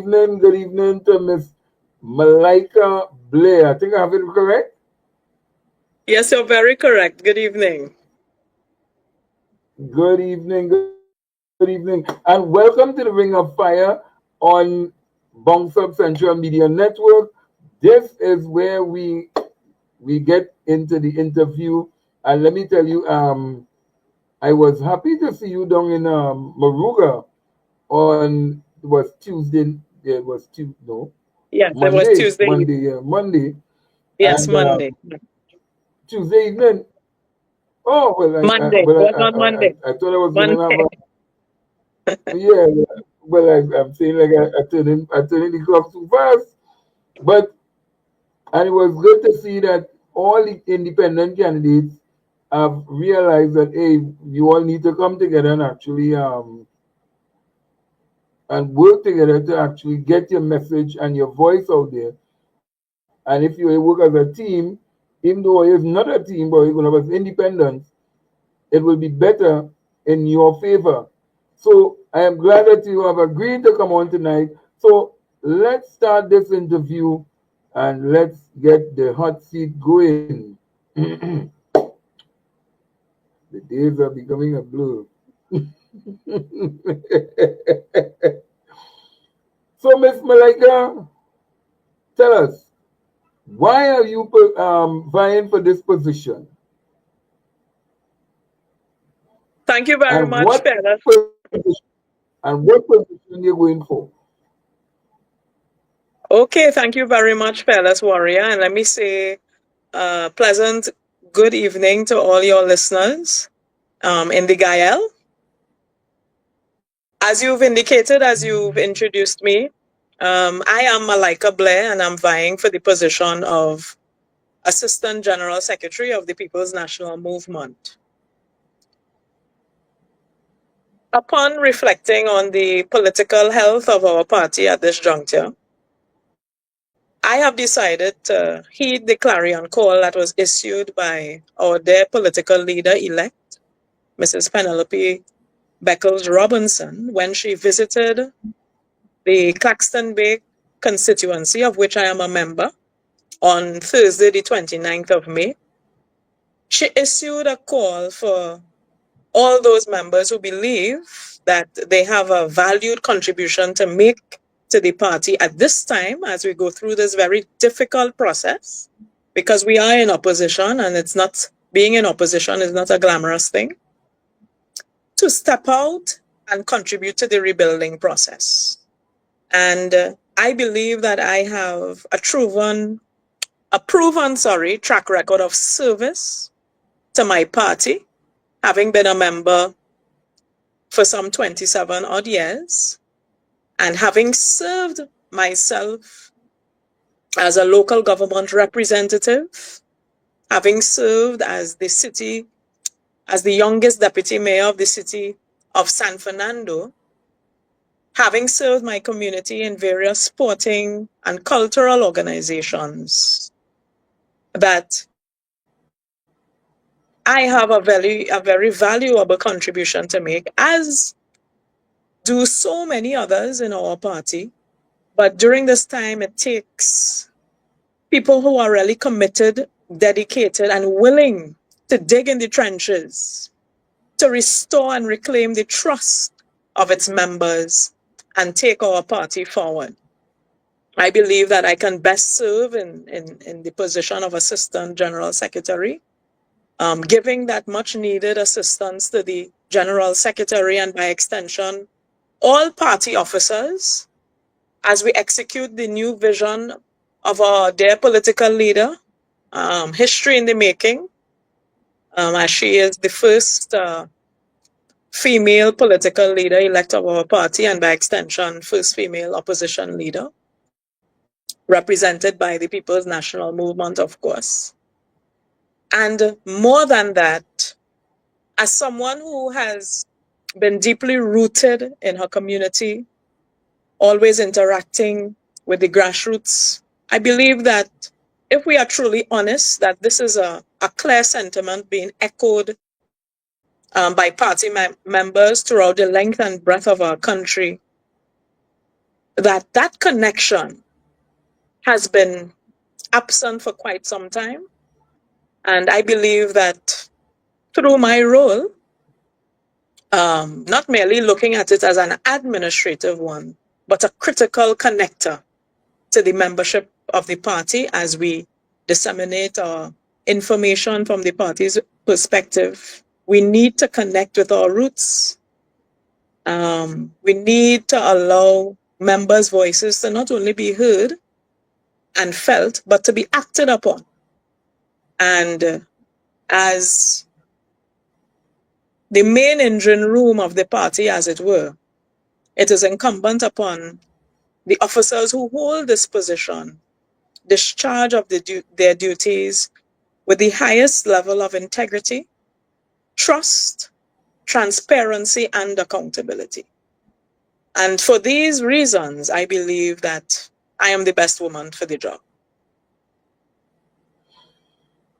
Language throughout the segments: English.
evening to Miss Malika Blair. I think I have it correct. Yes, you're very correct. Good evening. Good evening, and welcome to the Ring of Fire on Bounce Up Central Media Network. This is where we get into the interview, and let me tell you, I was happy to see you down in Maruga on it was Tuesday. Yeah, it was Tuesday. No, Yes, it was Monday. Tuesday. Monday, Yes, and Monday. Tuesday evening. Oh well, Monday. It was on Monday. I thought I was gonna have Monday. a yeah. Well, I'm saying like I turning the clock too fast, but and it was good to see that all the independent candidates have realized that hey, you all need to come together and actually and work together to actually get your message and your voice out there. And if you work as a team, even though it's not a team, but you're going to have independence, it will be better in your favor. So I am glad that you have agreed to come on tonight. So let's start this interview and let's get the hot seat going. The days are becoming a blur. So, Miss Malika, tell us, why are you vying for this position? Thank you very And much, fellas. what position you're going for? Okay, thank you very much, fellas warrior. And let me say pleasant good evening to all your listeners in the Gayelle. As you've indicated, as you've introduced me, I am Malika Blair and I'm vying for the position of Assistant General Secretary of the People's National Movement. Upon reflecting on the political health of our party at this juncture, I have decided to heed the clarion call that was issued by our dear political leader elect, Mrs. Penelope Beckles Robinson, when she visited the Claxton Bay constituency, of which I am a member, on Thursday, the 29th of May. She issued a call for all those members who believe that they have a valued contribution to make to the party at this time as we go through this very difficult process, because we are in opposition and it's not being in opposition is not a glamorous thing, to step out and contribute to the rebuilding process. And I believe that I have a proven track record of service to my party, having been a member for some 27 odd years, and having served myself as a local government representative, having served as the youngest deputy mayor of the city of San Fernando, having served my community in various sporting and cultural organizations, that I have a very valuable contribution to make, as do so many others in our party. But during this time, it takes people who are really committed, dedicated, and willing to dig in the trenches to restore and reclaim the trust of its members and take our party forward. I believe that I can best serve in the position of Assistant General Secretary, giving that much needed assistance to the General Secretary and by extension, all party officers as we execute the new vision of our dear political leader, history in the making, as she is the first female political leader elect of our party and by extension, first female opposition leader, represented by the People's National Movement, of course. And more than that, as someone who has been deeply rooted in her community, always interacting with the grassroots, I believe that if we are truly honest, that this is a clear sentiment being echoed by party members throughout the length and breadth of our country, that connection has been absent for quite some time. And I believe that through my role, not merely looking at it as an administrative one, but a critical connector to the membership of the party as we disseminate our information from the party's perspective. We need to connect with our roots. We need to allow members' voices to not only be heard and felt, but to be acted upon. And as the main engine room of the party, as it were, it is incumbent upon the officers who hold this position discharge of their duties with the highest level of integrity, trust, transparency, and accountability. And for these reasons, I believe that I am the best woman for the job.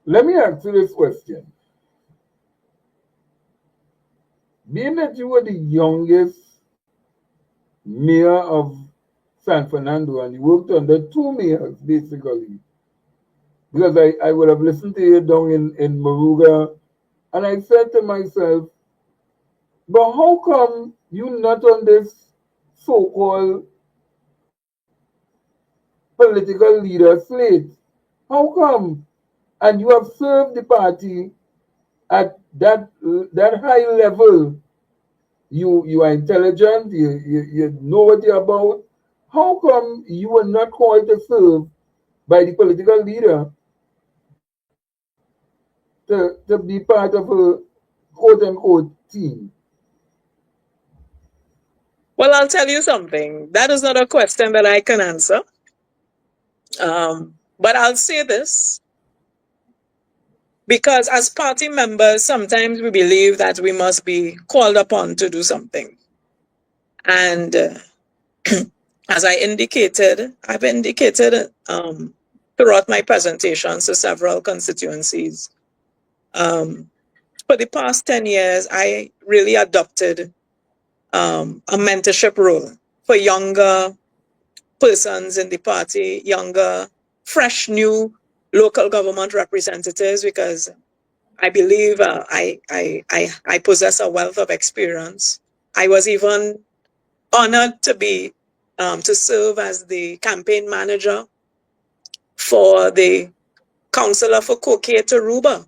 Let me ask you this question. Being that you were the youngest mayor of San Fernando and you worked under two mayors basically, because I would have listened to you down in Moruga, and I said to myself, but how come you not on this so-called political leader slate? How come? And you have served the party at that high level. You are intelligent, you know what you're about. How come you were not called to serve by the political leader to be part of a quote unquote team? Well, I'll tell you something. That is not a question that I can answer. But I'll say this because as party members, sometimes we believe that we must be called upon to do something. And as I've indicated throughout my presentations to several constituencies. For the past 10 years, I really adopted a mentorship role for younger persons in the party, younger, fresh, new local government representatives, because I believe I possess a wealth of experience. I was even honored to serve as the campaign manager for the councillor for Koke Taruba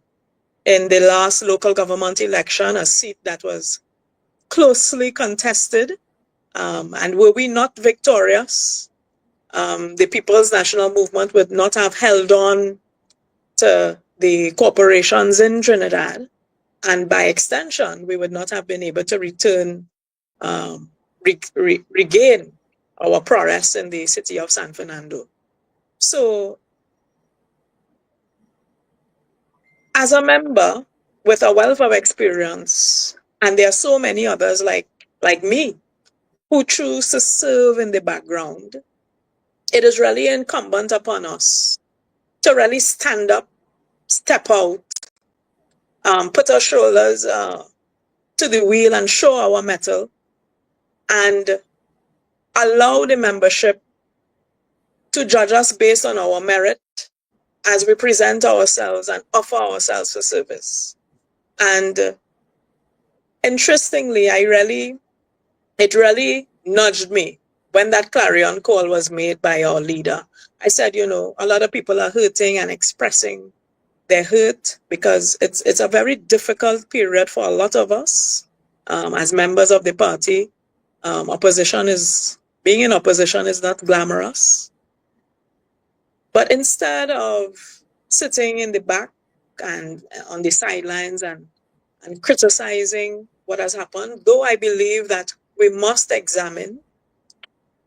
in the last local government election, a seat that was closely contested. And were we not victorious, the People's National Movement would not have held on to the corporations in Trinidad. And by extension, we would not have been able to regain our prowess in the city of San Fernando. So, as a member with a wealth of experience, and there are so many others like me who choose to serve in the background, it is really incumbent upon us to really stand up, step out, put our shoulders to the wheel and show our mettle, and allow the membership to judge us based on our merit as we present ourselves and offer ourselves for service. And interestingly, it really nudged me when that clarion call was made by our leader. I said, a lot of people are hurting and expressing their hurt because it's a very difficult period for a lot of us as members of the party. Being in opposition is not glamorous. But instead of sitting in the back and on the sidelines and criticizing what has happened, though I believe that we must examine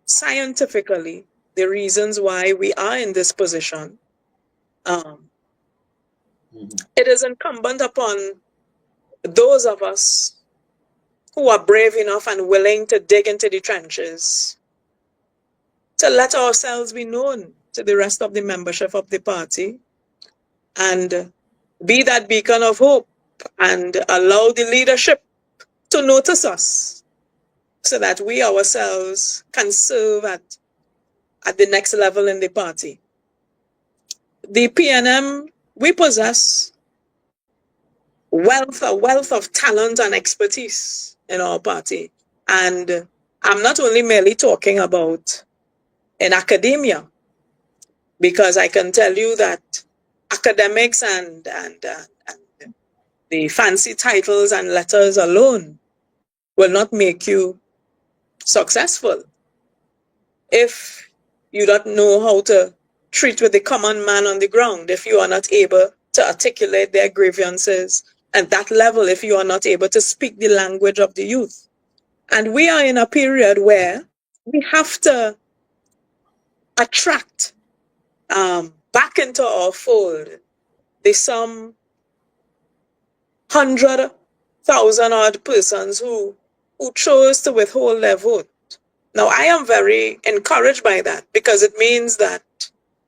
scientifically the reasons why we are in this position. It is incumbent upon those of us who are brave enough and willing to dig into the trenches to let ourselves be known to the rest of the membership of the party and be that beacon of hope and allow the leadership to notice us so that we ourselves can serve at the next level in the party. The PNM, we possess a wealth of talent and expertise in our party. And I'm not only merely talking about in academia, because I can tell you that academics and the fancy titles and letters alone will not make you successful if you don't know how to treat with the common man on the ground, if you are not able to articulate their grievances at that level, if you are not able to speak the language of the youth. And we are in a period where we have to attract back into our fold the some 100,000 odd persons who chose to withhold their vote. Now, I am very encouraged by that because it means that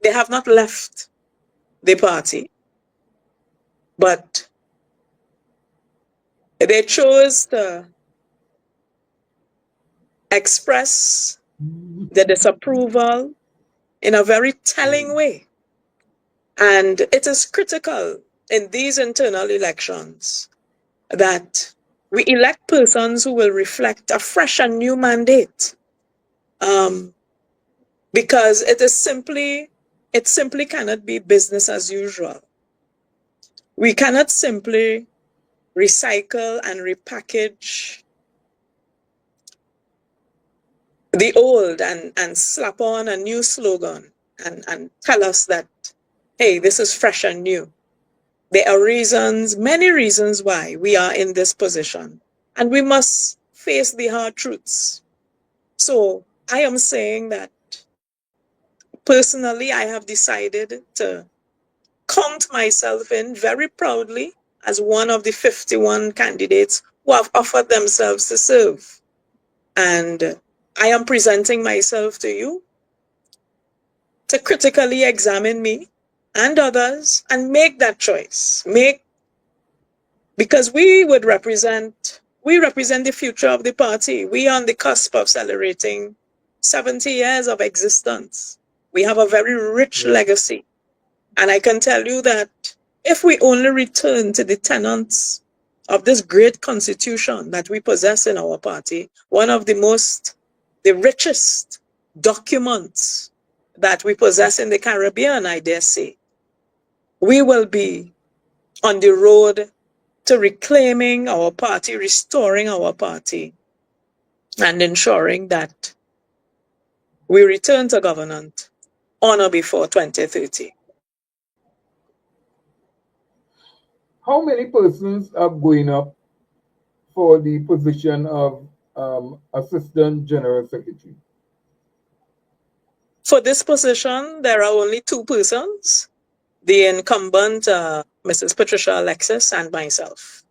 they have not left the party, but they chose to express their disapproval in a very telling way. And it is critical in these internal elections that we elect persons who will reflect a fresh and new mandate. Because it simply cannot be business as usual. We cannot simply recycle and repackage the old and slap on a new slogan and tell us that, hey, this is fresh and new. There are reasons, many reasons why we are in this position, and we must face the hard truths. So I am saying that personally, I have decided to count myself in very proudly as one of the 51 candidates who have offered themselves to serve. And I am presenting myself to you to critically examine me and others and make that choice. Because we represent the future of the party. We are on the cusp of celebrating 70 years of existence. We have a very rich legacy. And I can tell you that if we only return to the tenets of this great constitution that we possess in our party, one of the richest documents that we possess in the Caribbean, I dare say, we will be on the road to reclaiming our party, restoring our party, and ensuring that we return to government on or before 2030. How many persons are going up for the position of Assistant General Secretary? For this position, there are only two persons, the incumbent, Mrs. Patricia Alexis, and myself.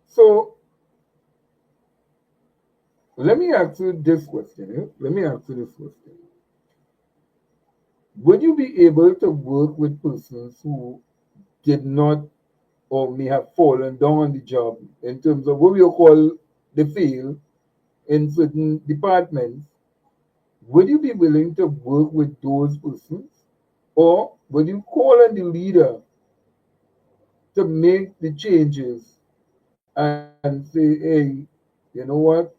So let me ask you this question. Let me ask you this question. Would you be able to work with persons who did not or may have fallen down on the job in terms of what we call the field in certain departments? Would you be willing to work with those persons? Or would you call on the leader to make the changes and say, hey, you know what?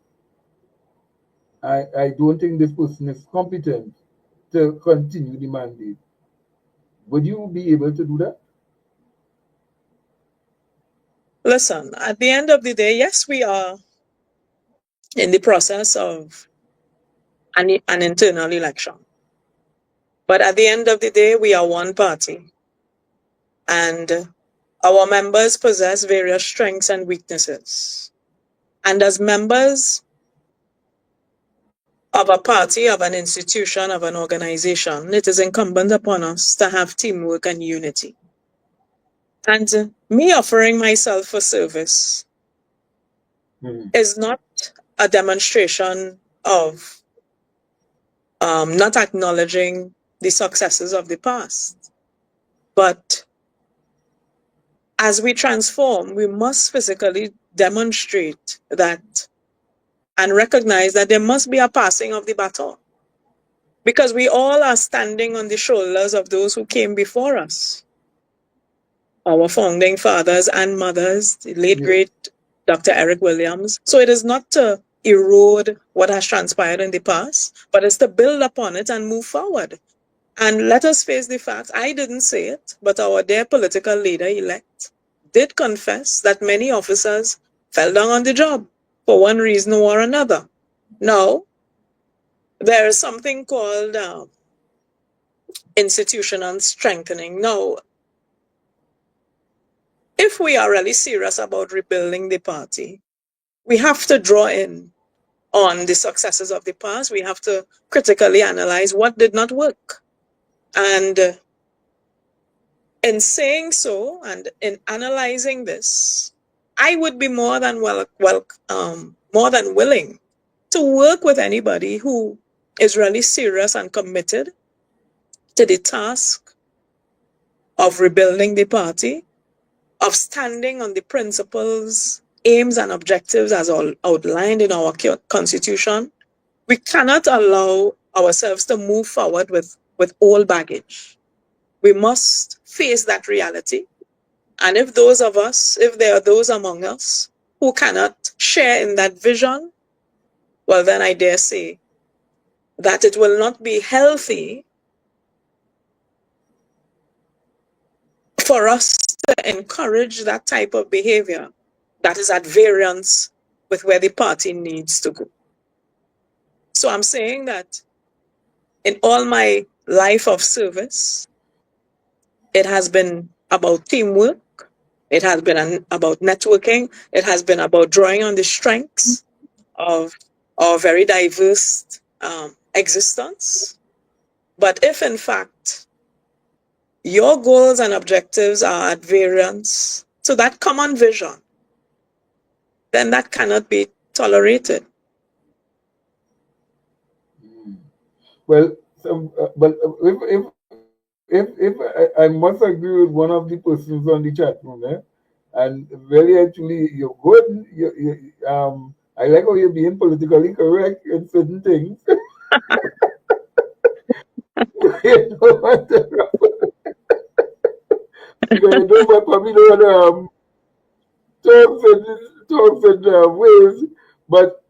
I don't think this person is competent to continue the mandate. Would you be able to do that? Listen, at the end of the day, yes, we are in the process of an internal election. But at the end of the day, we are one party. And our members possess various strengths and weaknesses. And as members of a party, of an institution, of an organization, it is incumbent upon us to have teamwork and unity. And me offering myself for service is not a demonstration of not acknowledging the successes of the past, but as we transform, we must physically demonstrate that and recognize that there must be a passing of the baton because we all are standing on the shoulders of those who came before us, our founding fathers and mothers, the late Yes. great Dr. Eric Williams. So it is not to erode what has transpired in the past, but it's to build upon it and move forward. And let us face the facts. I didn't say it, but our dear political leader elect did confess that many officers fell down on the job for one reason or another. Now, there is something called institutional strengthening. Now, if we are really serious about rebuilding the party, we have to draw in on the successes of the past. We have to critically analyze what did not work. And in saying so and in analyzing this, I would be more than willing to work with anybody who is really serious and committed to the task of rebuilding the party, of standing on the principles, aims, and objectives as all outlined in our constitution. We cannot allow ourselves to move forward with old baggage. We must face that reality. And if there are those among us who cannot share in that vision, well, then I dare say that it will not be healthy for us to encourage that type of behavior that is at variance with where the party needs to go. So I'm saying that in all my life of service, it has been about teamwork. It has been about networking. It has been about drawing on the strengths of our very diverse existence. But if in fact your goals and objectives are at variance to that common vision, then that cannot be tolerated. Well, but if I must agree with one of the persons on the chat room, and really actually you're good. I like how you're being politically correct in certain things. You don't want to, because you don't want, probably don't want to talk in ways, but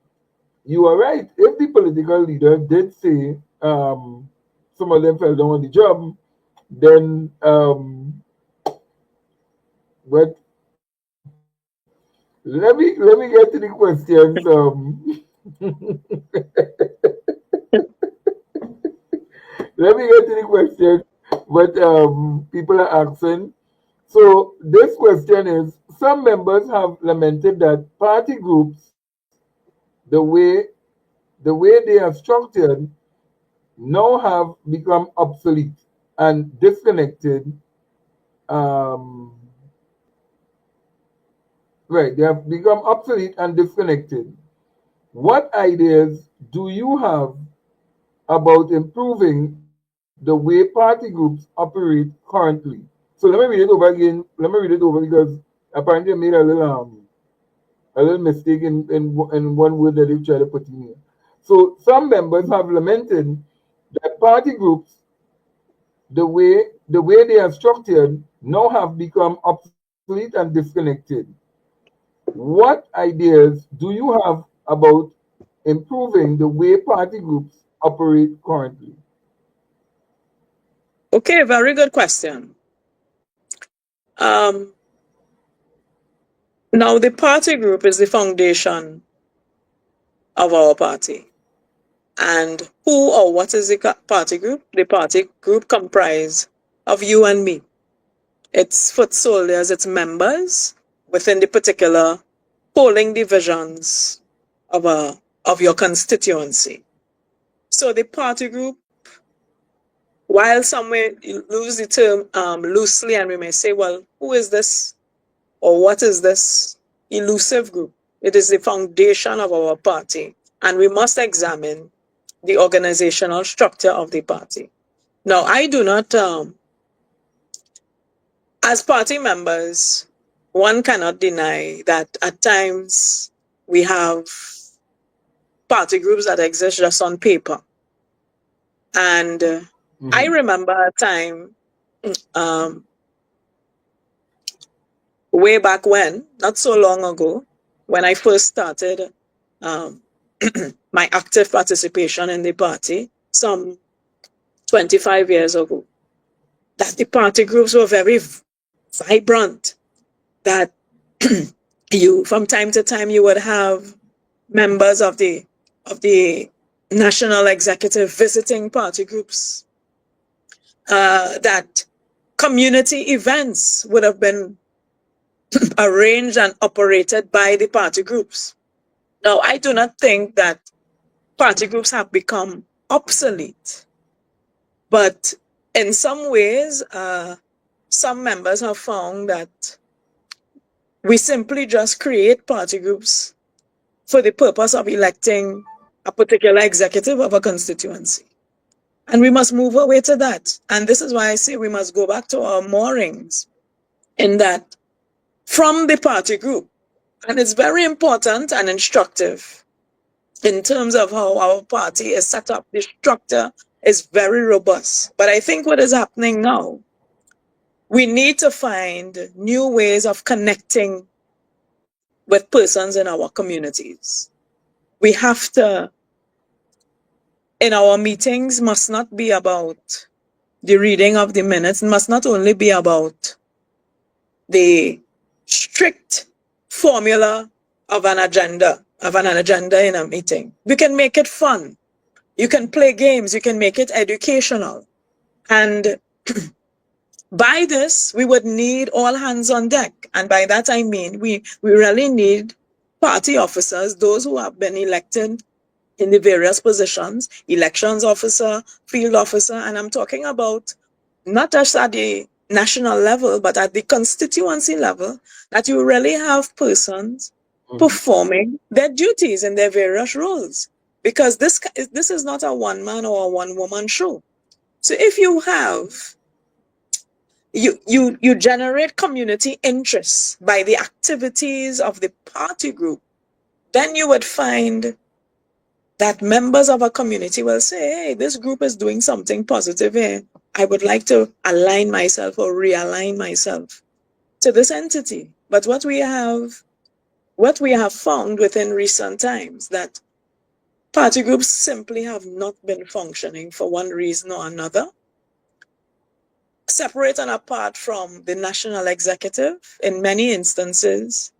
you are right. If the political leader did say some of them fell down on the job, then but let me get to the questions. Let me get to the questions. What people are asking. So this question is: some members have lamented that party groups, the way they are structured, now have become obsolete and disconnected. Um, right, they have become obsolete and disconnected. What ideas do you have about improving the way party groups operate currently? So let me read it over again. Let me read it over because apparently I made a little mistake in one word that they tried to put in here. So some members have lamented that party groups, the way they are structured, now have become obsolete and disconnected. What ideas do you have about improving the way party groups operate currently? Okay, very good question. Um, Now, the party group is the foundation of our party. And who or what is the party group? The party group comprised of you and me. Its foot soldiers, its members within the particular polling divisions of your constituency. So the party group, while some may use the term loosely and we may say, well, who is this or what is this elusive group? It is the foundation of our party, and we must examine the organizational structure of the party. Now, I do not, as party members, one cannot deny that at times we have party groups that exist just on paper. And I Mm-hmm. remember a time um, way back when, not so long ago, when I first started um, my active participation in the party, some 25 years ago, that the party groups were very vibrant, that you, from time to time, you would have members of the national executive visiting party groups, that community events would have been arranged and operated by the party groups. Now, I do not think that party groups have become obsolete, but in some ways, some members have found that we simply just create party groups for the purpose of electing a particular executive of a constituency. And we must move away to that. And this is why I say we must go back to our moorings, in that from the party group, and it's very important and instructive in terms of how our party is set up. The structure is very robust. But I think what is happening now, we need to find new ways of connecting with persons in our communities. We have to, in our meetings, must not be about the reading of the minutes, must not only be about the strict formula of an agenda in a meeting. We can make it fun. You can play games. You can make it educational. And by this, we would need all hands on deck. And by that, I mean, we really need party officers, those who have been elected in the various positions, elections officer, field officer, and I'm talking about not just at the national level, but at the constituency level, that you really have persons Mm-hmm. performing their duties in their various roles. Because this is not a one man or a one woman show. So if you have you generate community interest by the activities of the party group, then you would find that members of a community will say, hey, this group is doing something positive here. I would like to align myself or realign myself to this entity. But what we have found within recent times, that party groups simply have not been functioning for one reason or another, separate and apart from the national executive. In many instances,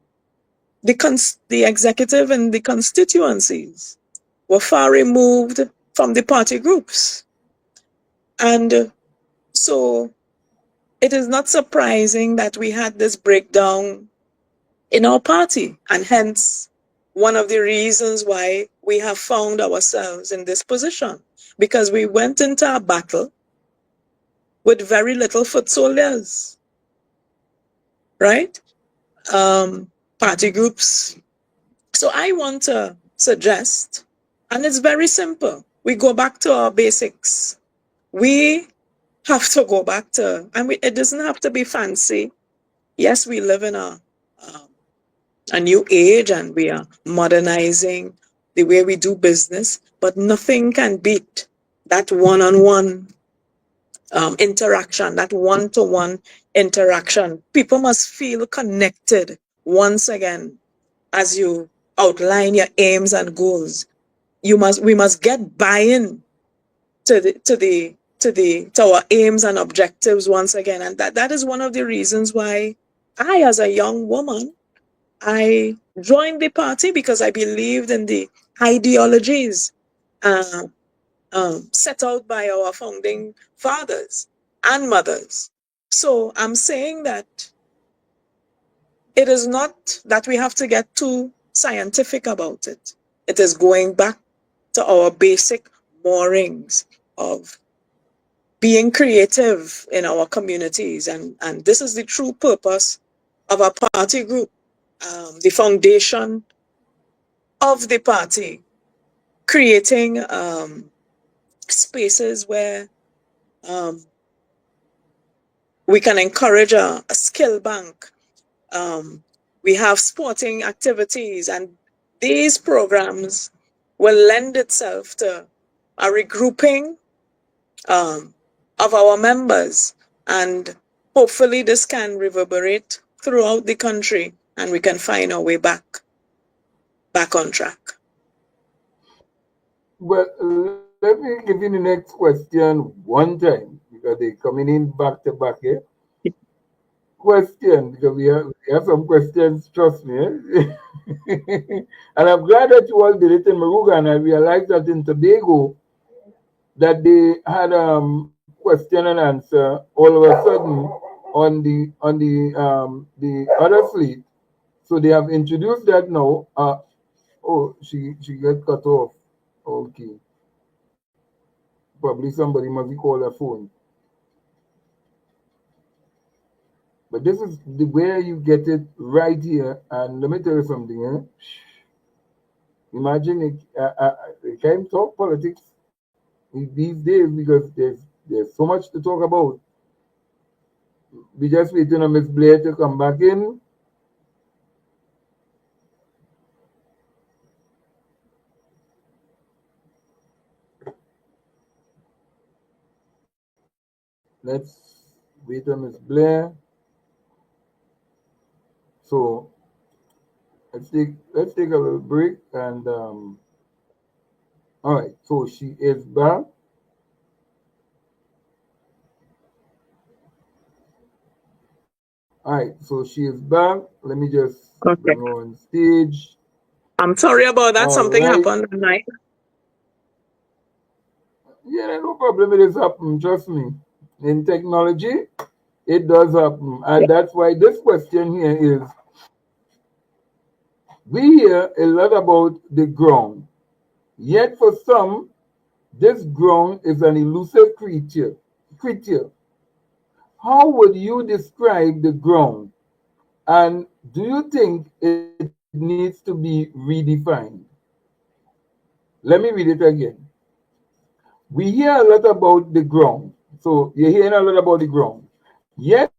the executive and the constituencies were far removed from the party groups. And so it is not surprising that we had this breakdown in our party. And hence, one of the reasons why we have found ourselves in this position, because we went into a battle with very little foot soldiers, right? Party groups. So I want to suggest, and it's very simple, we go back to our basics. We have to go back to, and it doesn't have to be fancy. Yes, we live in um, a new age and we are modernizing the way we do business, but nothing can beat that one-on-one interaction, that one-to-one interaction. People must feel connected once again as you outline your aims and goals. We must get buy-in to our aims and objectives once again. And that is one of the reasons why I, as a young woman, I joined the party, because I believed in the ideologies uh, set out by our founding fathers and mothers. So I'm saying that it is not that we have to get too scientific about it. It is going back to our basic moorings of being creative in our communities. And this is the true purpose of a party group, the foundation of the party, creating spaces where um, we can encourage a skill bank, Um, we have sporting activities, and these programs will lend itself to a regrouping um, of our members, and hopefully this can reverberate throughout the country, and we can find our way back on track. Well, let me give you the next question one time because they're coming in back to back here. Question, because we have some questions, trust me. Eh? And I'm glad that you all did it in Maruga, and I realized that in Tobago that they had question and answer all of a sudden on the other fleet. So they have introduced that now. Oh, she got cut off. Okay. Probably somebody must be called a phone. But this is the way you get it right here. And let me tell you something. Eh? Imagine it can't talk politics these days because there's so much to talk about. We just waiting on Miss Blair to come back in. Let's wait on Miss Blair. So let's take a little break and all right. So she is back. All right. So she is back. Let me just Okay. bring her on stage. I'm sorry about that. All Something right. happened tonight. Yeah, no problem. It is happen. Trust me. In technology, it does happen, Yeah. and that's why this question here is: we hear a lot about the ground, yet for some, this ground is an elusive creature. Creature. How would you describe the ground? And do you think it needs to be redefined? Let me read it again. We hear a lot about the ground. So you're hearing a lot about the ground. Yet,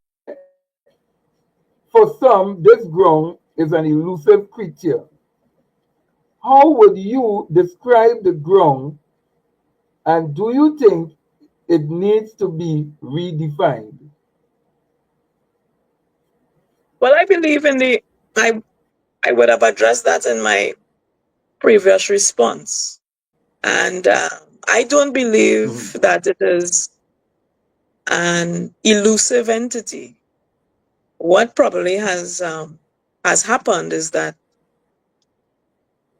for some, this ground is an elusive creature. How would you describe the ground? And do you think it needs to be redefined? Well, I believe in the I I would have addressed that in my previous response. And I don't believe Mhm. that it is an elusive entity. What probably has happened is that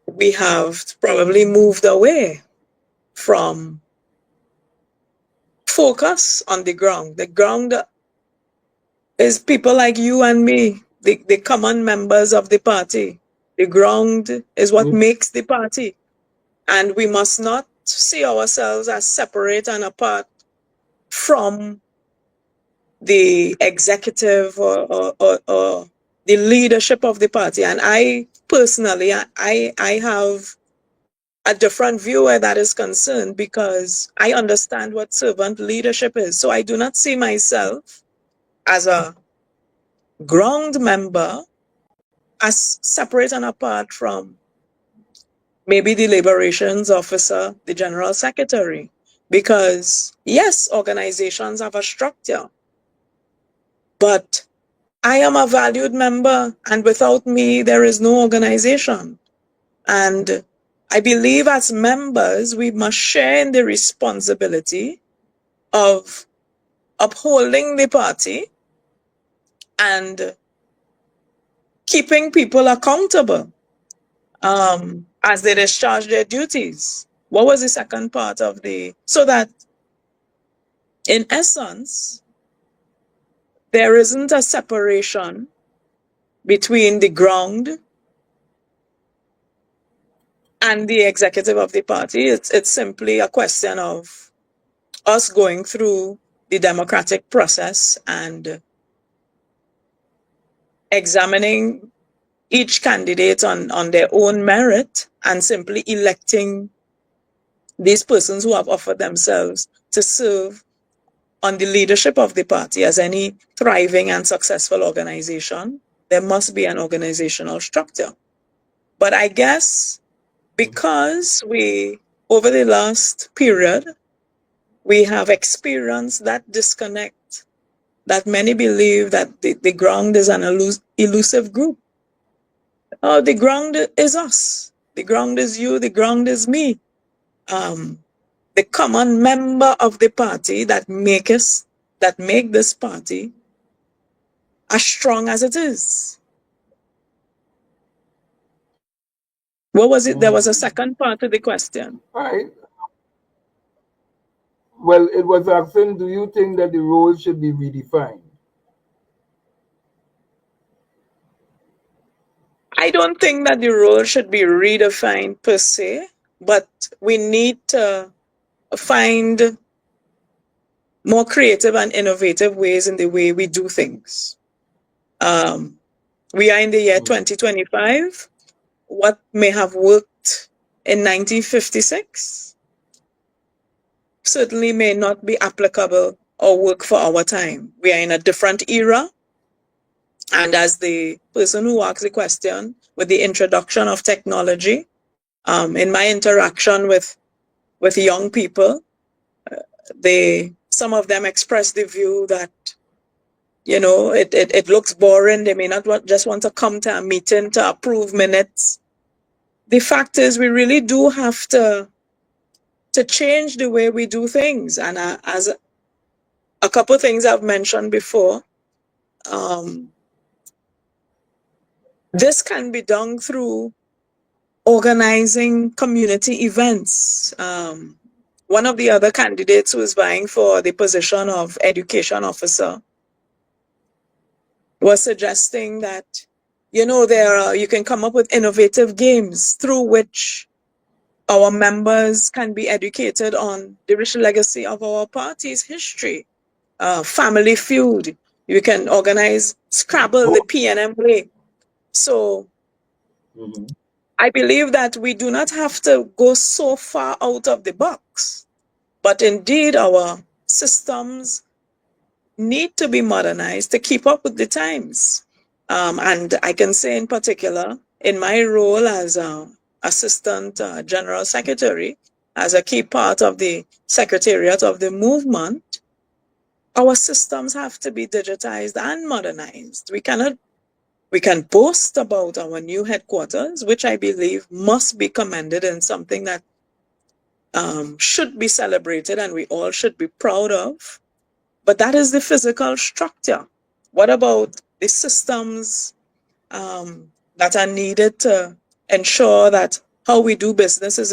we have probably moved away from focus on the ground. The ground is people like you and me, the common members of the party. The ground is what Yeah. makes the party. And we must not see ourselves as separate and apart from the executive or the leadership of the party. And I personally, I have a different view where that is concerned because I understand what servant leadership is. So I do not see myself as a ground member as separate and apart from maybe the liberations officer, the general secretary. Because yes, organizations have a structure, but I am a valued member, and without me, there is no organization. And I believe as members, we must share in the responsibility of upholding the party and keeping people accountable as they discharge their duties. What was the second part of the? So that in essence, there isn't a separation between the ground and the executive of the party. It's simply a question of us going through the democratic process and examining each candidate on their own merit and simply electing these persons who have offered themselves to serve on the leadership of the party as any thriving and successful organization. there must be an organizational structure. But I guess because over the last period, we have experienced that disconnect that many believe that the ground is an elusive group. Oh, the ground is us. The ground is you. The ground is me. The common member of the party that make this party as strong as it is. What was it? There was a second part to the question. Right. Well, it was asking, do you think that the role should be redefined? I don't think that the role should be redefined per se, but we need to find more creative and innovative ways in the way we do things. We are in the year 2025. What may have worked in 1956 certainly may not be applicable or work for our time. We are in a different era. And as the person who asked the question, with the introduction of technology, in my interaction with young people, some of them express the view that, it looks boring. They may not just want to come to a meeting to approve minutes. The fact is, we really do have to change the way we do things. And as a couple of things I've mentioned before, this can be done through organizing community events. One of the other candidates who is vying for the position of education officer was suggesting that, you can come up with innovative games through which our members can be educated on the rich legacy of our party's history. Family Feud. You can organize Scrabble the PNM way. So I believe that we do not have to go so far out of the box, but indeed our systems need to be modernized to keep up with the times. And I can say in particular, in my role as Assistant General Secretary, as a key part of the Secretariat of the movement, our systems have to be digitized and modernized. We can boast about our new headquarters, which I believe must be commended and something that should be celebrated and we all should be proud of. But that is the physical structure. What about the systems that are needed to ensure that how we do business is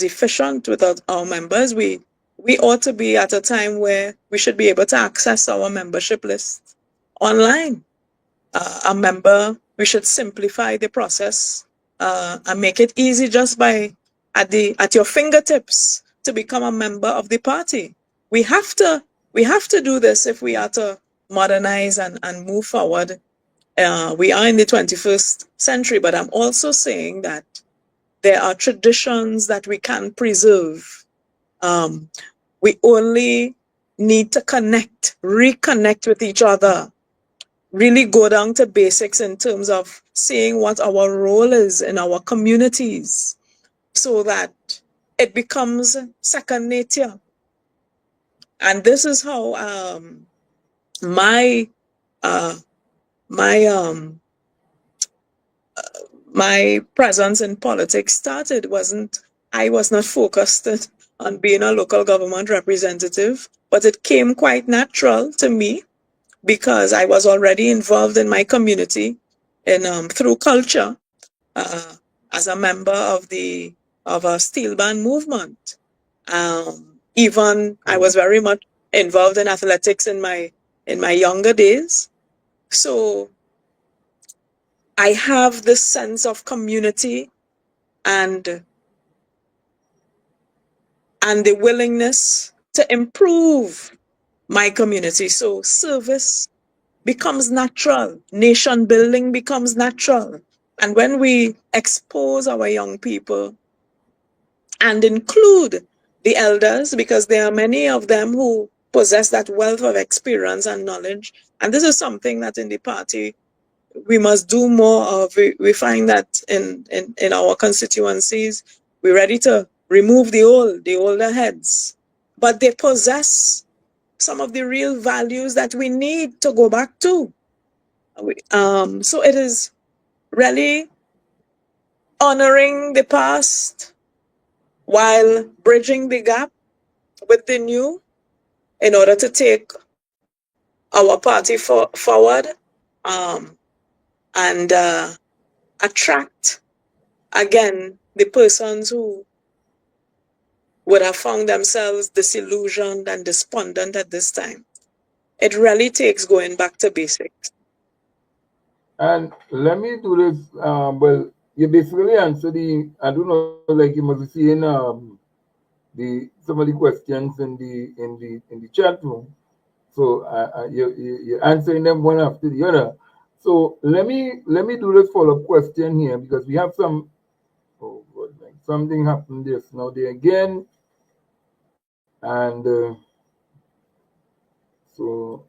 efficient with our members? We ought to be at a time where we should be able to access our membership list online. We should simplify the process and make it easy just by at your fingertips to become a member of the party. We have to do this if we are to modernize and move forward. We are in the 21st century, but I'm also saying that there are traditions that we can preserve. We only need to reconnect with each other, really go down to basics in terms of seeing what our role is in our communities so that it becomes second nature. And this is how my presence in politics started. I was not focused on being a local government representative, but it came quite natural to me because I was already involved in my community through culture as a member of a steel band movement. Even I was very much involved in athletics in my younger days. So I have this sense of community and the willingness to improve my community. So service becomes natural. Nation building becomes natural. And when we expose our young people and include the elders, because there are many of them who possess that wealth of experience and knowledge, and this is something that in the party we must do more of. We find that in our constituencies, we're ready to remove the older heads, but they possess some of the real values that we need to go back to. So it is really honoring the past while bridging the gap with the new in order to take our party forward, um, and attract again the persons who would have found themselves disillusioned and despondent at this time. It really takes going back to basics. And let me do this. Well, you basically answer the. I don't know, like you must be seeing the some of the questions in the chat room. So you're answering them one after the other. So let me do this follow up question here because we have some. Oh God, like something happened this now there again, and so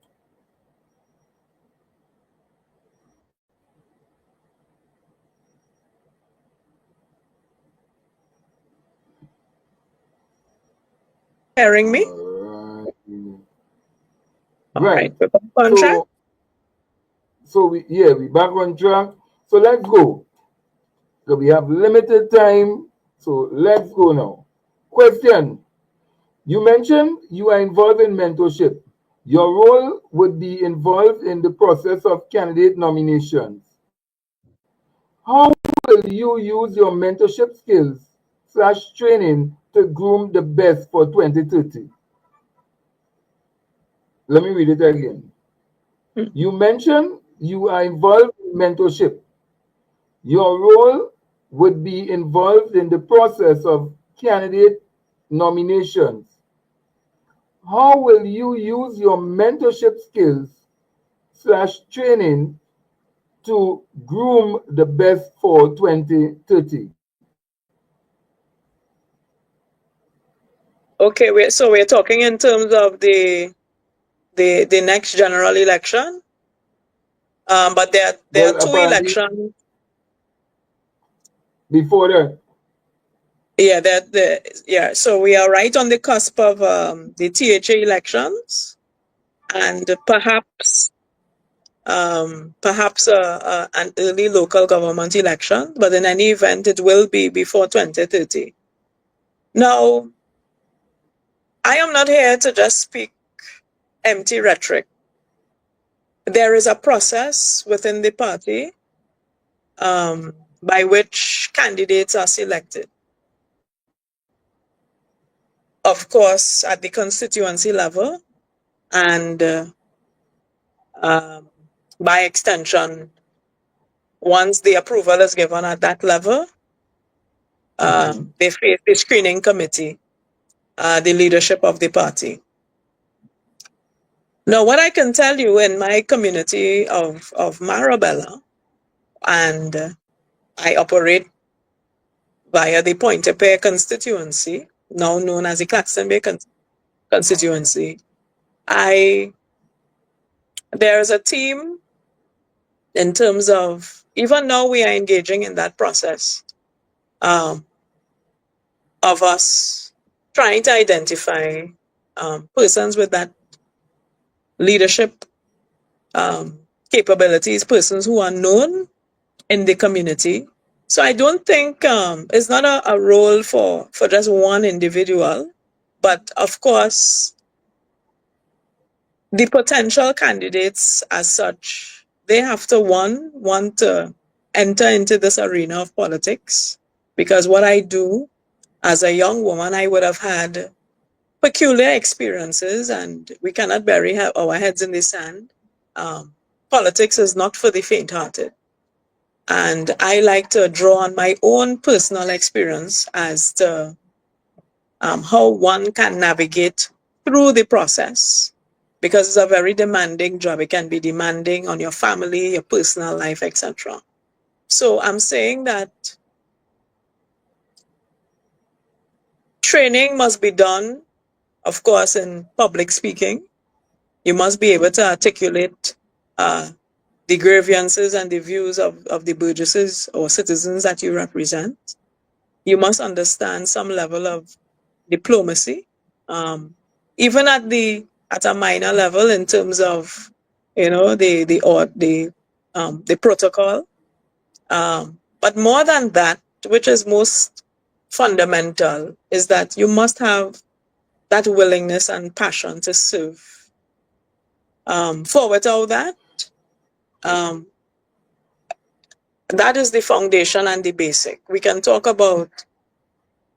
Hearing me? right. Right. We're back on track. So we back on track. So let's go. So we have limited time. So let's go now. Question. You mentioned you are involved in mentorship. Your role would be involved in the process of candidate nominations. How will you use your mentorship skills / training to groom the best for 2030? Let me read it again. You mentioned you are involved in mentorship. Your role would be involved in the process of candidate nominations. How will you use your mentorship skills / training to groom the best for 2030? Okay, so we're talking in terms of the next general election. But there are Well, two apparently, elections. before that, Yeah, so we are right on the cusp of the THA elections, and perhaps an early local government election. But in any event, it will be before 2030. Now, I am not here to just speak empty rhetoric. There is a process within the party by which candidates are selected. Of course, at the constituency level, and um, by extension, once the approval is given at that level, they face the screening committee, the leadership of the party. Now, what I can tell you in my community of Marabella, and I operate via the Pointe-a-Pierre constituency, now known as the Claxton Bay constituency, there's a team in terms of, even now we are engaging in that process um, of us trying to identify persons with that leadership um, capabilities, persons who are known in the community. So I don't think it's not a role for just one individual, but of course, the potential candidates as such, they have to want to enter into this arena of politics, because what I do as a young woman, I would have had peculiar experiences, and we cannot bury our heads in the sand. Politics is not for the faint-hearted. And I like to draw on my own personal experience as to how one can navigate through the process, because it's a very demanding job. It can be demanding on your family, your personal life, etc. So I'm saying that training must be done, of course, in public speaking. You must be able to articulate uh, the grievances and the views of the burgesses or citizens that you represent. You must understand some level of diplomacy, um, even at a minor level in terms of the protocol. But more than that, which is most fundamental, is that you must have that willingness and passion to serve. For without that, um, that is the foundation and the basic. We can talk about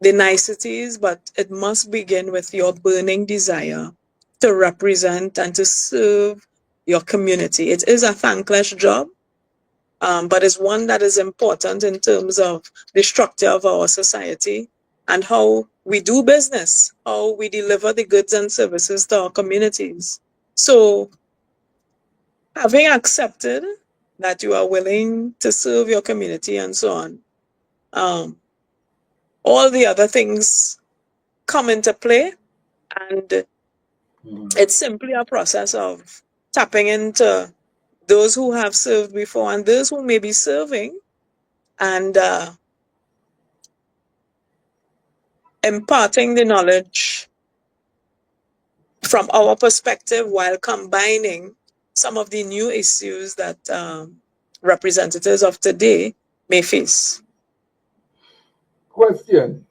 the niceties, but it must begin with your burning desire to represent and to serve your community. It is a thankless job, but it's one that is important in terms of the structure of our society and how we do business, how we deliver the goods and services to our communities. So, having accepted that you are willing to serve your community and so on, um, all the other things come into play, and Mhm. it's simply a process of tapping into those who have served before and those who may be serving, and imparting the knowledge from our perspective while combining some of the new issues that representatives of today may face. Question,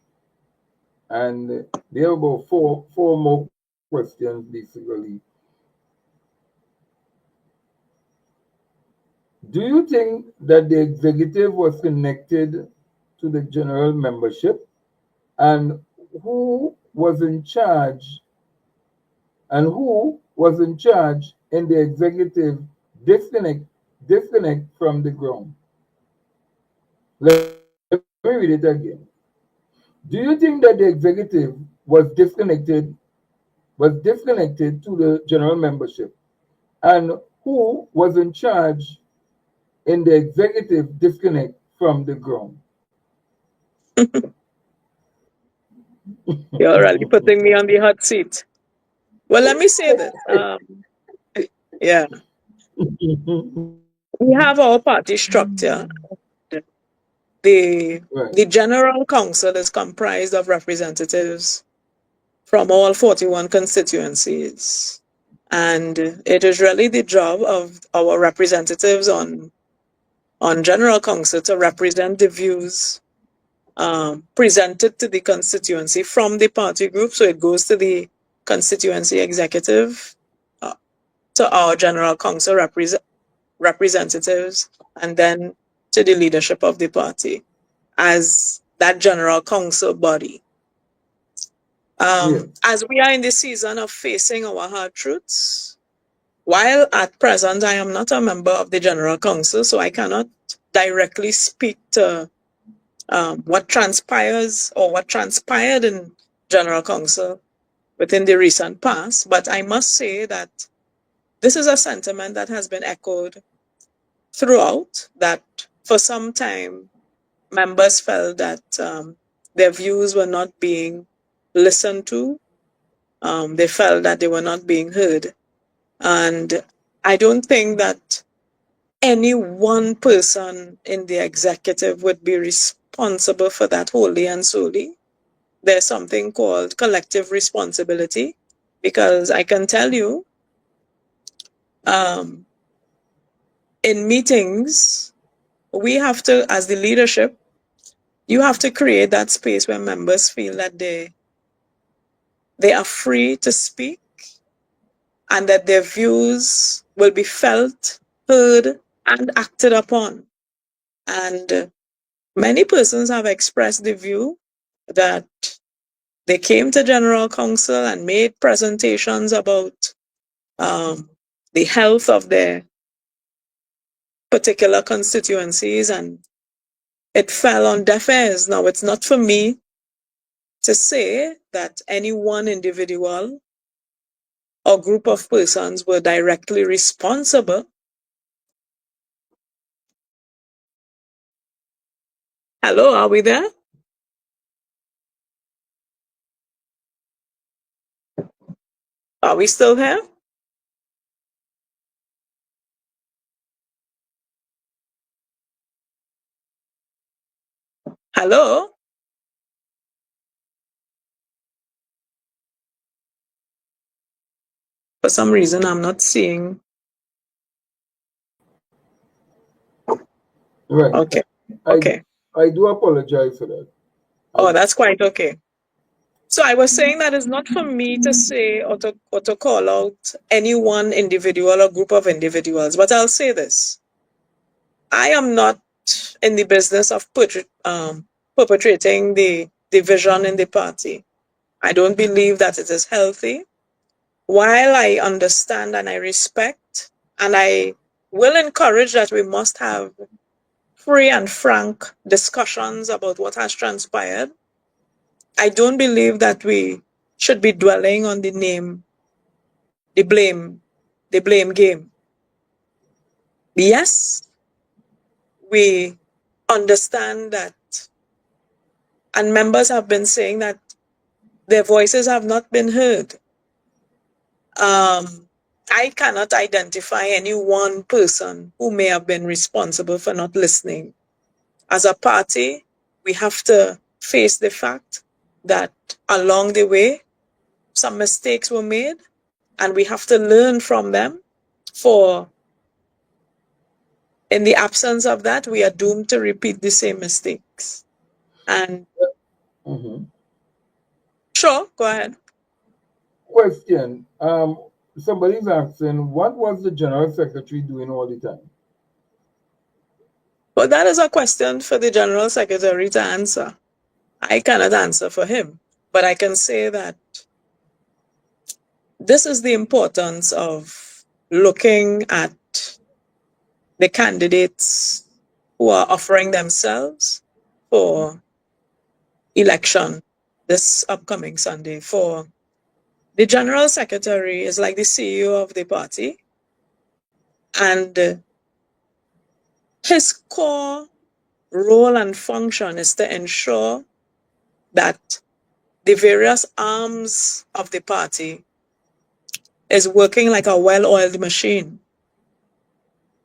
and there are about four more questions basically. Do you think that the executive was connected to the general membership, and who was in charge who was in charge in the executive disconnect from the ground? Let me read it again. Do you think that the executive was disconnected to the general membership, and who was in charge in the executive disconnect from the ground? You're really putting me on the hot seat. Well, let me say this. Yeah, we have our party structure. The Right. the general council is comprised of representatives from all 41 constituencies. And it is really the job of our representatives on general council to represent the views presented to the constituency from the party group. So it goes to the constituency executive, uh, to our general council representatives, and then to the leadership of the party as that general council body. Yeah. As we are in the season of facing our hard truths, while at present I am not a member of the General Council, so I cannot directly speak to what transpires or what transpired in General Council within the recent past, but I must say that this is a sentiment that has been echoed throughout, that for some time members felt that their views were not being listened to. They felt that they were not being heard. And I don't think that any one person in the executive would be responsible for that wholly and solely. There's something called collective responsibility, because I can tell you, um, in meetings, we have to, as the leadership, you have to create that space where members feel that they are free to speak and that their views will be felt, heard, and acted upon. And many persons have expressed the view that they came to General Council and made presentations about um, the health of their particular constituencies, and it fell on deaf ears. Now, it's not for me to say that any one individual or group of persons were directly responsible. Hello, are we there? Are we still here? Hello? For some reason, I'm not seeing. Right. Okay. I Okay. I do apologize for that. Oh, I that's quite okay. So I was saying that it's not for me to say or to call out any one individual or group of individuals, but I'll say this. I am not in the business of perpetrating the division in the party. I don't believe that it is healthy. While I understand and I respect and I will encourage that we must have free and frank discussions about what has transpired, I don't believe that we should be dwelling on the name, the blame, the blame game. Yes, we understand that, and members have been saying that their voices have not been heard. I cannot identify any one person who may have been responsible for not listening. As a party, we have to face the fact that along the way, some mistakes were made, and we have to learn from them. For in the absence of that, we are doomed to repeat the same mistakes. And Mhm. sure, go ahead. Question. Somebody's asking, what was the general secretary doing all the time? But that is a question for the General Secretary to answer. I cannot answer for him, but I can say that this is the importance of looking at the candidates who are offering themselves for election this upcoming Sunday. For the General Secretary is like the CEO of the party, and his core role and function is to ensure that the various arms of the party is working like a well-oiled machine.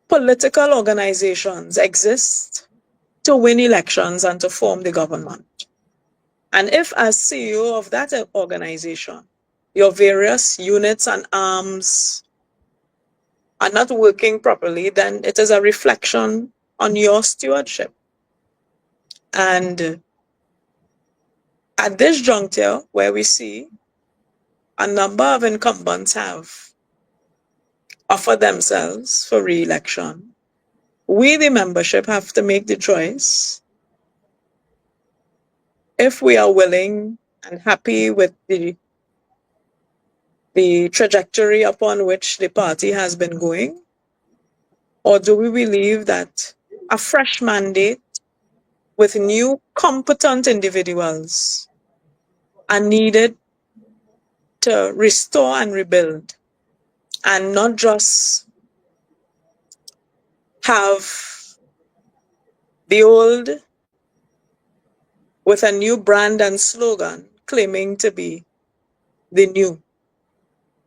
Political organizations exist to win elections and to form the government. And if, as CEO of that organization, your various units and arms are not working properly, then it is a reflection on your stewardship. And at this juncture, where we see a number of incumbents have offered themselves for re-election, we, the membership, have to make the choice if we are willing and happy with the trajectory upon which the party has been going, or do we believe that a fresh mandate with new competent individuals are needed to restore and rebuild, and not just have the old with a new brand and slogan claiming to be the new?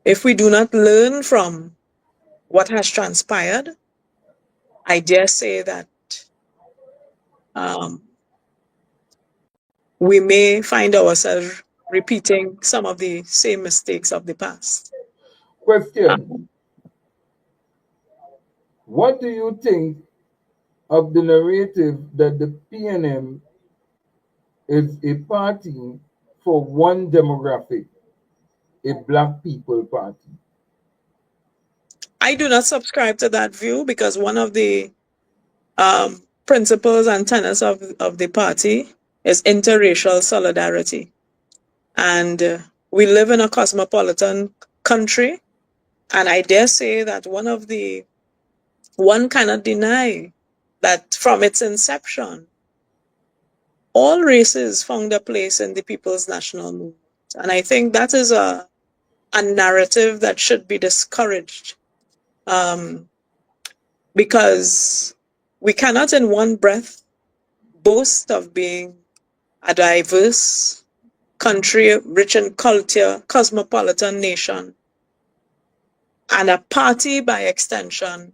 If we do not learn from what has transpired, I dare say that um, we may find ourselves repeating some of the same mistakes of the past. Question. What do you think of the narrative that the PNM is a party for one demographic, a black people party? I do not subscribe to that view because one of the principles and tenets of the party is interracial solidarity. And we live in a cosmopolitan country. And I dare say that one cannot deny that from its inception, all races found a place in the People's National Movement. And I think that is a narrative that should be discouraged, um, because we cannot in one breath boast of being a diverse country, rich in culture, cosmopolitan nation, and a party by extension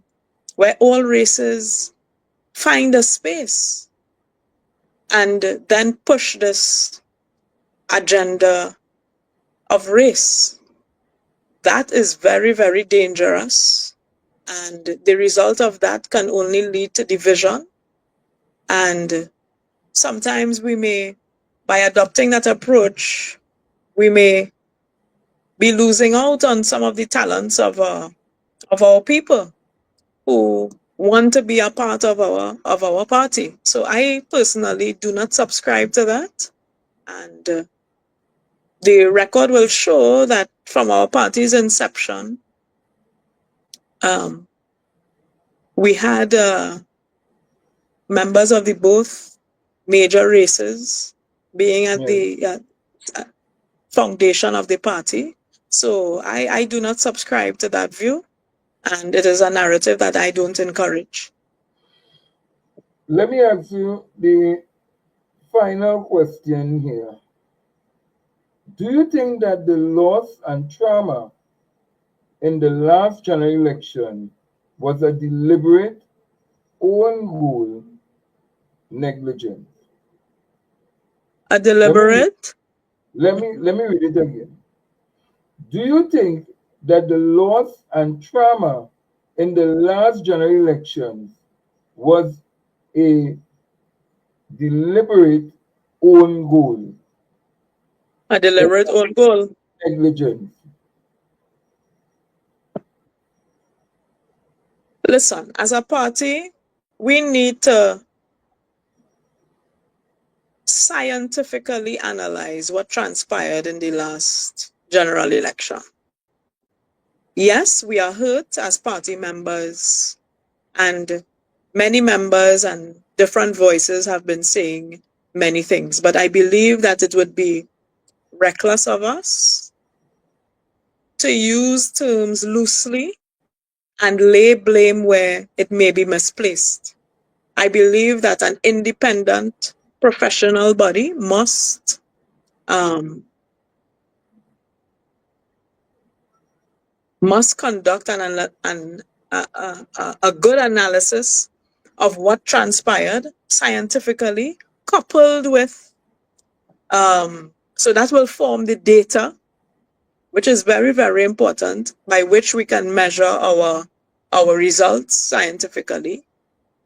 where all races find a space. and then push this agenda of race. That is very, very dangerous. And the result of that can only lead to division. And sometimes we may, by adopting that approach, we may be losing out on some of the talents of our people who want to be a part of our party. So I personally do not subscribe to that. And the record will show that from our party's inception, we had members of the both major races being at the foundation of the party. So I do not subscribe to that view, and it is a narrative that I don't encourage. Let me ask you the final question here. Do you think that the loss and trauma in the last general election was a deliberate, own rule negligence? A deliberate? Let me read it again. Do you think that the loss and trauma in the last general elections was a deliberate own goal? A deliberate own goal? Negligence. Listen, as a party, we need to scientifically analyze what transpired in the last general election. Yes, we are hurt as party members, and many members and different voices have been saying many things, but I believe that it would be reckless of us to use terms loosely and lay blame where it may be misplaced. I believe that an independent professional body must conduct a good analysis of what transpired scientifically, coupled with, so that will form the data, which is very, very important, by which we can measure our results scientifically,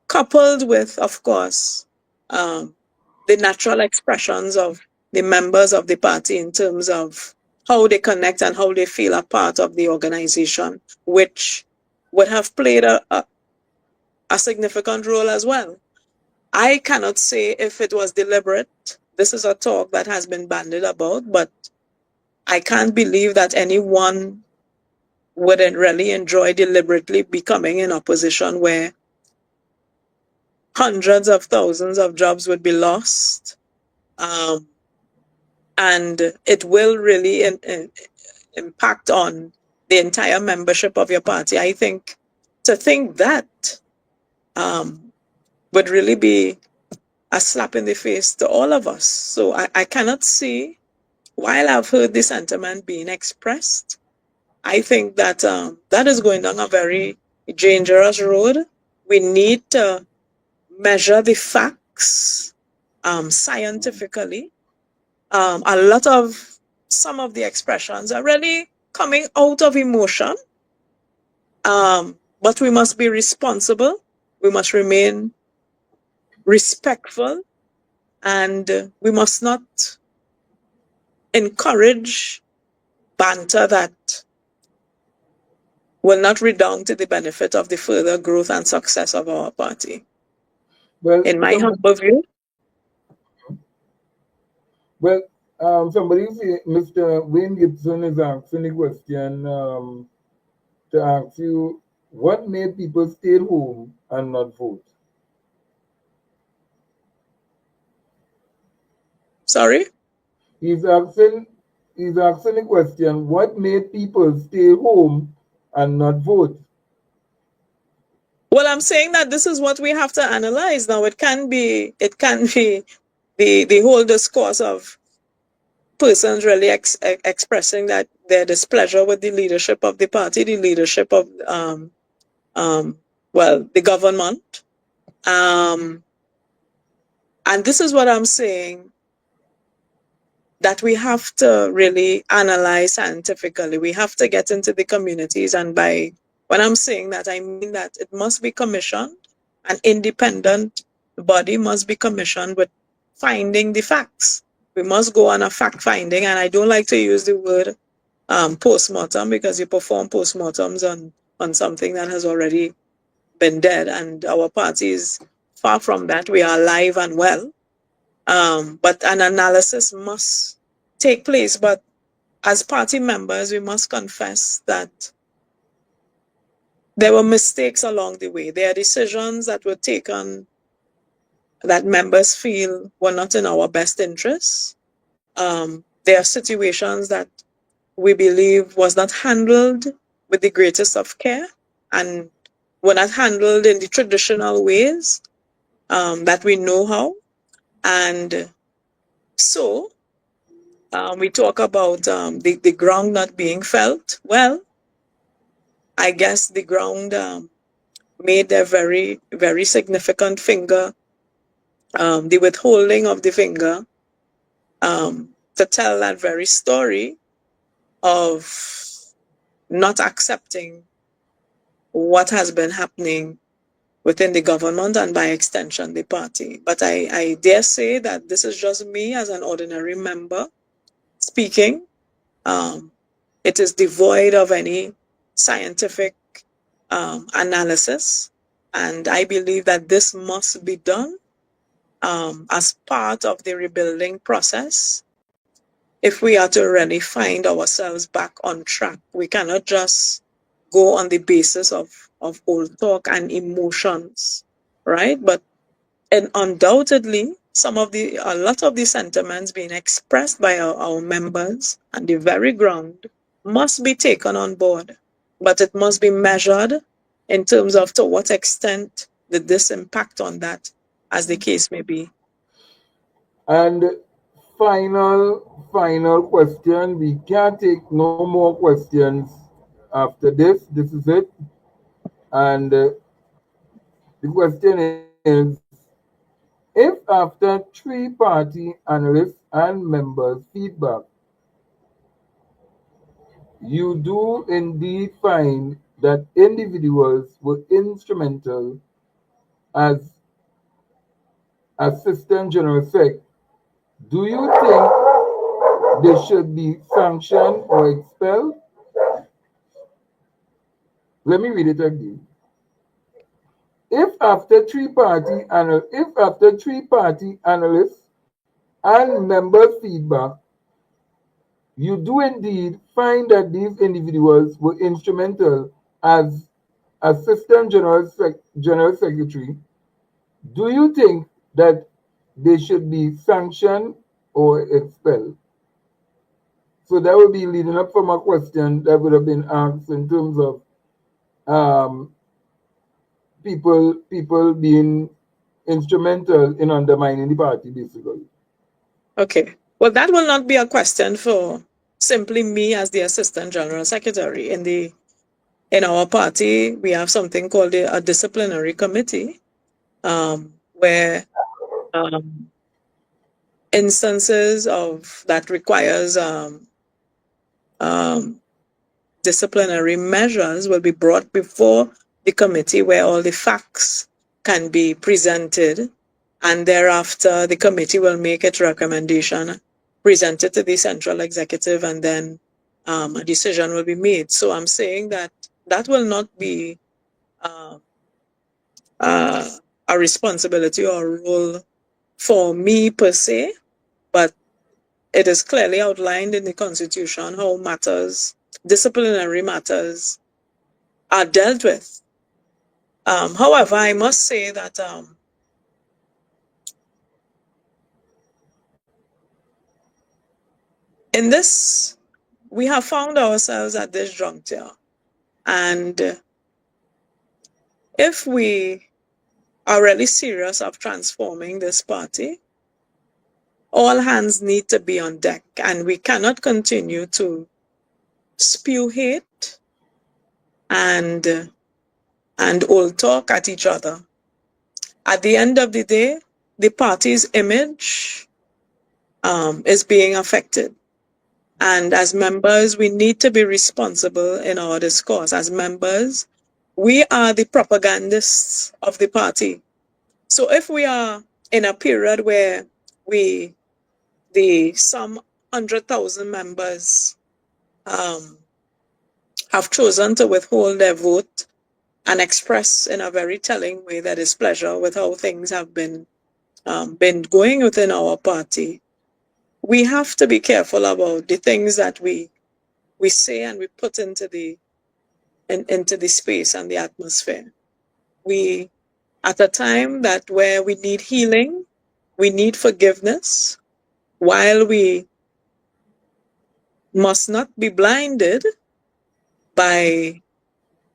coupled with, of course, the natural expressions of the members of the party in terms of how they connect and how they feel a part of the organization, which would have played a significant role as well. I cannot say if it was deliberate. This is a talk that has been bandied about, but I can't believe that anyone wouldn't really enjoy deliberately becoming in opposition where hundreds of thousands of jobs would be lost. And it will really impact on the entire membership of your party. I think to think that would really be a slap in the face to all of us. So I cannot see, while I've heard the sentiment being expressed, I think that that is going down a very dangerous road. We need to measure the facts scientifically. A lot of some of the expressions are really coming out of emotion, but we must be responsible. We must remain respectful, and we must not encourage banter that will not redound to the benefit of the further growth and success of our party. Well, In my humble view. Well, somebody say Mr. Wayne Gibson is asking a question to ask you what made people stay home and not vote? Sorry? He's asking a question, what made people stay home and not vote? Well, I'm saying that this is what we have to analyze now. It can be the whole discourse of persons really expressing that their displeasure with the leadership of the party, the leadership of the government, And this is what I'm saying, that we have to really analyze scientifically. We have to get into the communities. And by when I'm saying that, I mean that it must be commissioned. An independent body must be commissioned with finding the facts. We must go on a fact finding. And I don't like to use the word post-mortem, because you perform post-mortems on something that has already been dead. And our party is far from that. We are alive and well. But an analysis must take place. But as party members, we must confess that there were mistakes along the way. There are decisions that were taken that members feel were not in our best interests. There are situations that we believe was not handled with the greatest of care and were not handled in the traditional ways that we know how. And so we talk about the ground not being felt. Well, I guess the ground made a very, very significant finger, the withholding of the finger, to tell that very story of not accepting what has been happening within the government and by extension the party. But I dare say that this is just me as an ordinary member speaking. It is devoid of any scientific analysis. And I believe that this must be done as part of the rebuilding process if we are to really find ourselves back on track. We cannot just go on the basis of old talk and emotions, right? But and undoubtedly, a lot of the sentiments being expressed by our members and the very ground must be taken on board. But it must be measured in terms of to what extent did this impact on that, as the case may be. And final question. We can't take no more questions after this. This is it. And the question is, if after three-party analysts and members' feedback, you do indeed find that individuals were instrumental as Assistant General Sec, do you think they should be sanctioned or expelled? Let me read it again. If after three-party analysts and members' feedback, you do indeed find that these individuals were instrumental as Assistant General Secretary, do you think that they should be sanctioned or expelled? So that would be leading up from a question that would have been asked in terms of um, people being instrumental in undermining the party, basically. Okay. Well, that will not be a question for simply me as the Assistant General Secretary. In our party, we have something called a disciplinary committee, where um, instances of that requires um, disciplinary measures will be brought before the committee, where all the facts can be presented, and thereafter the committee will make its recommendation, present it to the central executive, and then a decision will be made. So I'm saying that that will not be uh, uh, a responsibility or a role for me per se, but it is clearly outlined in the Constitution how disciplinary matters, are dealt with. However, I must say that in this, we have found ourselves at this juncture. And if we are really serious of transforming this party, all hands need to be on deck. And we cannot continue to spew hate and old talk at each other. At the end of the day, the party's image is being affected. And as members, we need to be responsible in our discourse. As members, we are the propagandists of the party. So if we are in a period where we, the some 100,000 members, have chosen to withhold their vote and express in a very telling way their displeasure with how things have been going within our party, we have to be careful about the things that we say and we put into the space and the atmosphere. We, at a time that where we need healing, we need forgiveness, while we must not be blinded by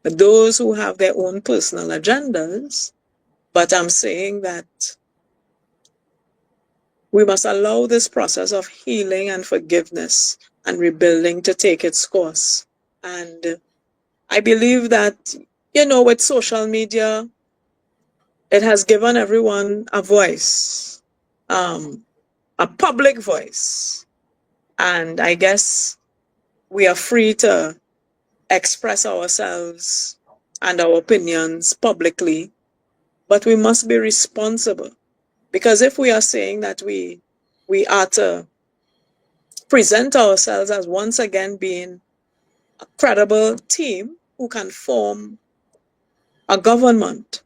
those who have their own personal agendas, but I'm saying that we must allow this process of healing and forgiveness and rebuilding to take its course. And I believe that, with social media, it has given everyone a voice, a public voice. And I guess we are free to express ourselves and our opinions publicly, but we must be responsible. Because if we are saying that we are to present ourselves as once again being a credible team who can form a government,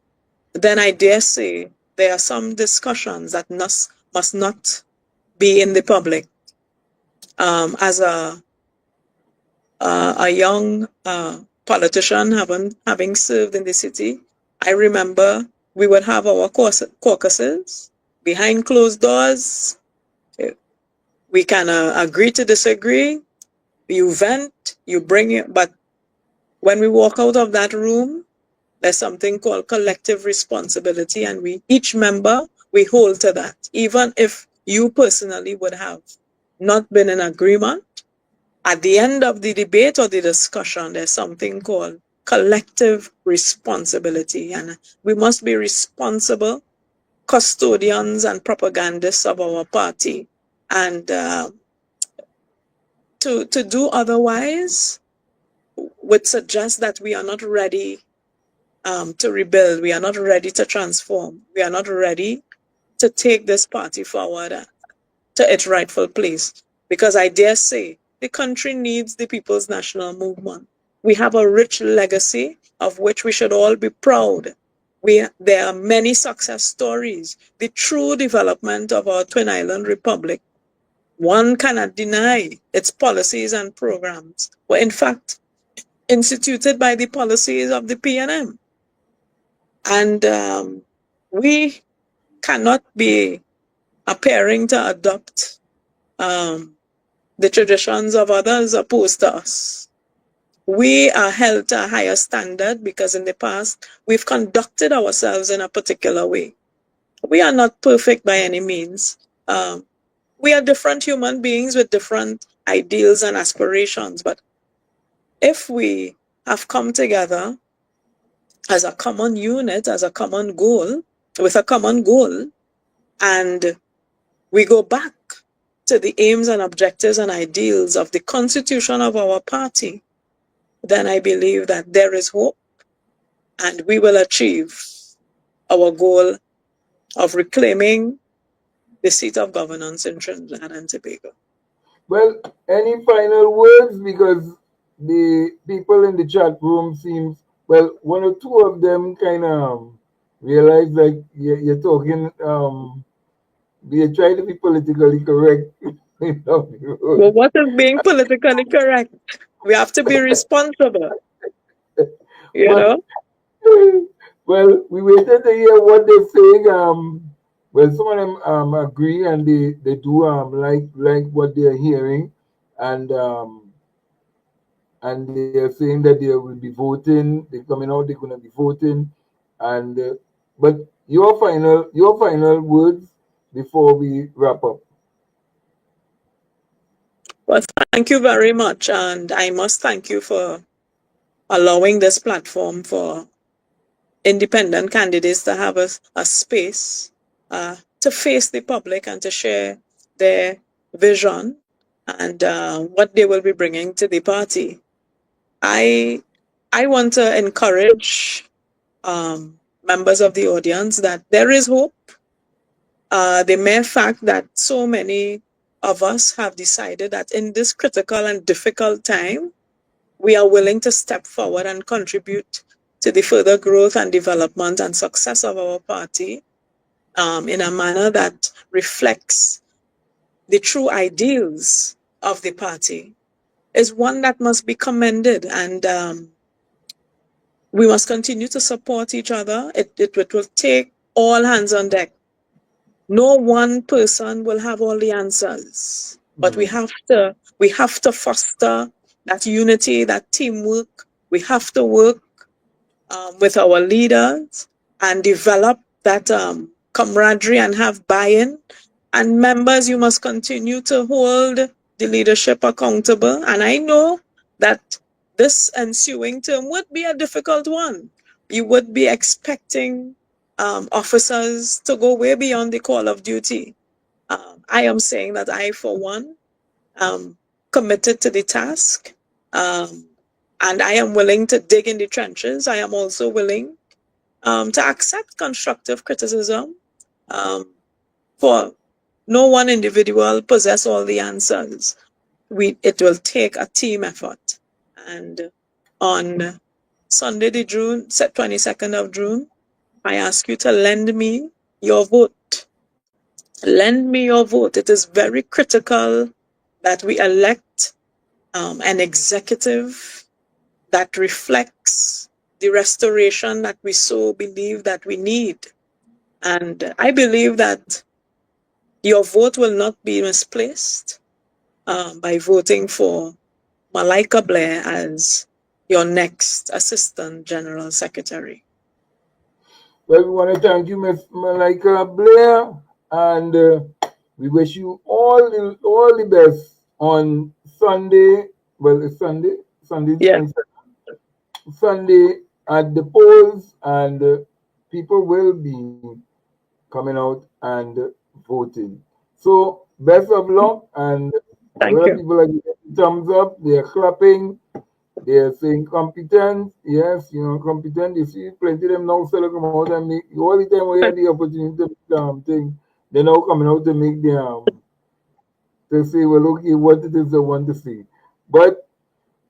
then I dare say there are some discussions that must not be in the public. As a young politician having served in the city, I remember we would have our caucuses behind closed doors. We can agree to disagree. You vent, you bring it, but when we walk out of that room, there's something called collective responsibility, and each member, we hold to that. Even if you personally would have not been in agreement, at the end of the debate or the discussion, there's something called collective responsibility, and we must be responsible custodians and propagandists of our party. And to do otherwise would suggest that we are not ready to rebuild. We are not ready to transform. We are not ready to take this party forward to its rightful place. Because I dare say the country needs the People's National Movement. We have a rich legacy of which we should all be proud. There are many success stories. The true development of our Twin Island Republic, one cannot deny its policies and programs were in fact instituted by the policies of the PNM. And we cannot be appearing to adopt the traditions of others opposed to us. We are held to a higher standard because in the past, we've conducted ourselves in a particular way. We are not perfect by any means. We are different human beings with different ideals and aspirations. But if we have come together as a common unit, as a common goal, with a common goal, and we go back to the aims and objectives and ideals of the constitution of our party, then I believe that there is hope and we will achieve our goal of reclaiming the seat of governance in Trinidad and Tobago. Well, any final words? Because the people in the chat room seems, well, one or two of them kind of realize like you're talking, they try to be politically correct. Well, what is being politically correct? We have to be responsible, you But know? well, we waited to hear what they're saying. Well, some of them agree and they do like what they're hearing, and they're saying that they will be voting. They're coming out. They're going to be voting, and but your final words before we wrap up. Well, thank you very much, and I must thank you for allowing this platform for independent candidates to have a space to to face the public and to share their vision and what they will be bringing to the party. I I want to encourage members of the audience that there is hope. The mere fact that so many of us have decided that in this critical and difficult time, we are willing to step forward and contribute to the further growth and development and success of our party in a manner that reflects the true ideals of the party is one that must be commended. And we must continue to support each other. It will take all hands on deck. No one person will have all the answers, but we have to foster that unity, that teamwork. We have to work with our leaders and develop that camaraderie and have buy-in. And members, you must continue to hold the leadership accountable. And I know that this ensuing term would be a difficult one. You would be expecting officers to go way beyond the call of duty. I am saying that I, for one, am committed to the task. And I am willing to dig in the trenches. I am also willing to accept constructive criticism. For no one individual possess all the answers. It will take a team effort. And on Sunday, the 22nd of June, I ask you to lend me your vote. Lend me your vote. It is very critical that we elect an executive that reflects the restoration that we so believe that we need. And I believe that your vote will not be misplaced by voting for Malika Blair as your next Assistant General Secretary. Well, we want to thank you, Ms. Malika Blair, and we wish you all the best on Sunday. Well, it's Sunday. Sunday the Yeah, 22nd. Sunday at the polls, and people will be coming out and voting. So, best of luck, and a thank lot of you. people are giving thumbs up. They're clapping. They're saying competent. Yes, competent. You see plenty of them now still come out and make all the time we had the opportunity to make thing. They're now coming out to make the to say, well, okay, what it is they want to see. But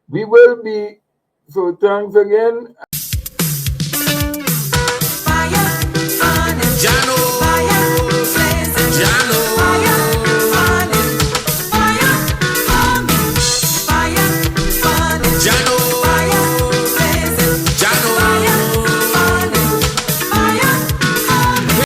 we will be, so thanks again.